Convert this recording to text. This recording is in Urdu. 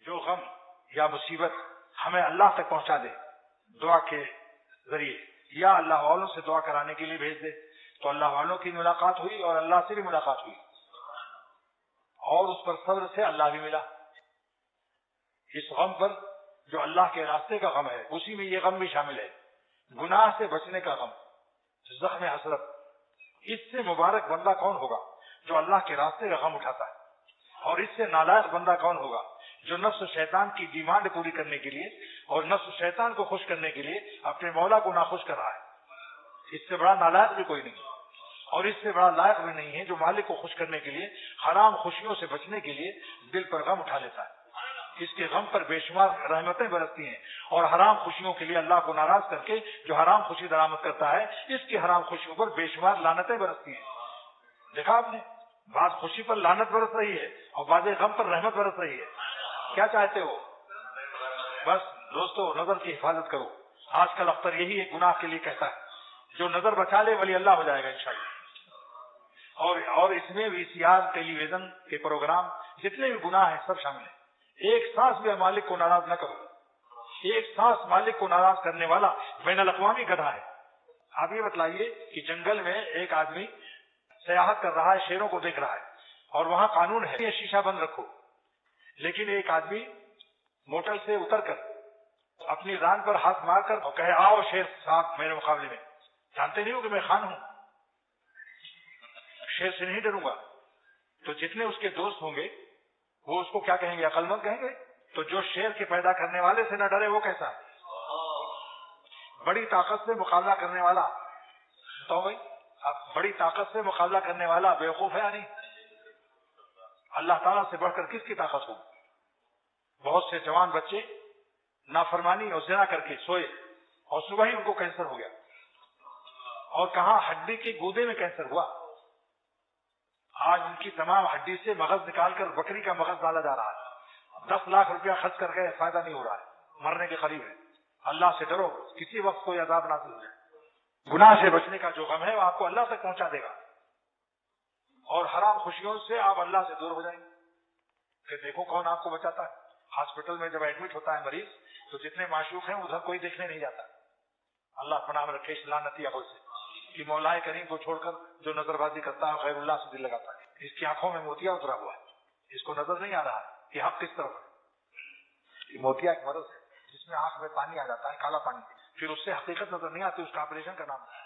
جو غم یا مصیبت ہمیں اللہ تک پہنچا دے دعا کے ذریعے، یا اللہ والوں سے دعا کرانے کے لیے بھیج دے، تو اللہ والوں کی ملاقات ہوئی اور اللہ سے بھی ملاقات ہوئی، اور اس پر صبر سے اللہ بھی ملا۔ اس غم پر جو اللہ کے راستے کا غم ہے، اسی میں یہ غم بھی شامل ہے، گناہ سے بچنے کا غم، زخم حسرت۔ اس سے مبارک بندہ کون ہوگا جو اللہ کے راستے کا غم اٹھاتا ہے، اور اس سے نالائق بندہ کون ہوگا جو نفس و شیطان کی ڈیمانڈ پوری کرنے کے لیے اور نفس و شیطان کو خوش کرنے کے لیے اپنے مولا کو ناخوش کر رہا ہے۔ اس سے بڑا نالائق بھی کوئی نہیں، اور اس سے بڑا لائق بھی نہیں ہے جو مالک کو خوش کرنے کے لیے حرام خوشیوں سے بچنے کے لیے دل پر غم اٹھا لیتا ہے۔ اس کے غم پر بے شمار رحمتیں برستی ہیں، اور حرام خوشیوں کے لیے اللہ کو ناراض کر کے جو حرام خوشی درآمد کرتا ہے، اس کی حرام خوشیوں پر بے شمار لعنتیں برستی ہیں۔ دیکھا آپ نے، بعض خوشی پر لعنت برس رہی ہے اور بعض غم پر رحمت برس رہی ہے۔ کیا چاہتے ہو؟ بس دوستو، نظر کی حفاظت کرو۔ آج کل اختر یہی ایک گناہ کے لیے کہتا ہے، جو نظر بچا لے ولی اللہ ہو جائے گا انشاءاللہ۔ اور اس میں VCR ٹیلی ویژن کے پروگرام جتنے بھی گناہ ہیں سب شامل ہیں۔ ایک سانس بھی مالک کو ناراض نہ کرو۔ ایک سانس مالک کو ناراض کرنے والا بین الاقوامی گدھا ہے۔ آپ یہ بتلائیے کہ جنگل میں ایک آدمی سیاحت کر رہا ہے، شیروں کو دیکھ رہا ہے، اور وہاں قانون ہے شیشہ بند رکھو، لیکن ایک آدمی موٹر سے اتر کر اپنی ران پر ہاتھ مار کر اور کہے آؤ شیر صاحب میرے مقابلے میں، جانتے نہیں ہو کہ میں خان ہوں، شیر سے نہیں ڈروں گا، تو جتنے اس کے دوست ہوں گے وہ اس کو کیا کہیں گے؟ عقل مند کہیں گے۔ تو جو شیر کے پیدا کرنے والے سے نہ ڈرے وہ کیسا ہے؟ بڑی طاقت سے مقابلہ کرنے والا، تو بھائی اب بڑی طاقت سے مقابلہ کرنے والا بیوقوف ہے یا نہیں؟ اللہ تعالیٰ سے بڑھ کر کس کی طاقت ہو؟ بہت سے جوان بچے نافرمانی اور زنا کر کے سوئے اور صبح ہی ان کو کینسر ہو گیا، اور کہاں ہڈی کے گودے میں کینسر ہوا۔ آج ان کی تمام ہڈی سے مغز نکال کر بکری کا مغز ڈالا جا رہا ہے، 10 لاکھ روپیہ خرچ کر کے فائدہ نہیں ہو رہا ہے، مرنے کے قریب ہے۔ اللہ سے ڈرو، کسی وقت کوئی عذاب نازل ہو جائے۔ گناہ سے بچنے کا جو غم ہے وہ آپ کو اللہ تک پہنچا دے گا، اور حرام خوشیوں سے آپ اللہ سے دور ہو جائیں گے۔ کہ دیکھو کون آپ کو بچاتا ہے۔ ہاسپٹل میں جب ایڈمٹ ہوتا ہے مریض تو جتنے معشوق ہیں ادھر کوئی دیکھنے نہیں جاتا۔ اللہ پناہ میں رکھے اس لعنتی عقل سے کہ مولا کریم کو چھوڑ کر جو نظر بازی کرتا ہے غیر اللہ سے دل لگاتا ہے، اس کی آنکھوں میں موتیا اترا ہوا ہے، اس کو نظر نہیں آ رہا ہے کہ حق کس طرف ہے۔ یہ موتیا ایک مرض ہے جس میں آنکھ میں پانی آ جاتا ہے، کالا پانی، پھر اس سے حقیقت نظر نہیں آتی، اس کا آپریشن کا نام ہے۔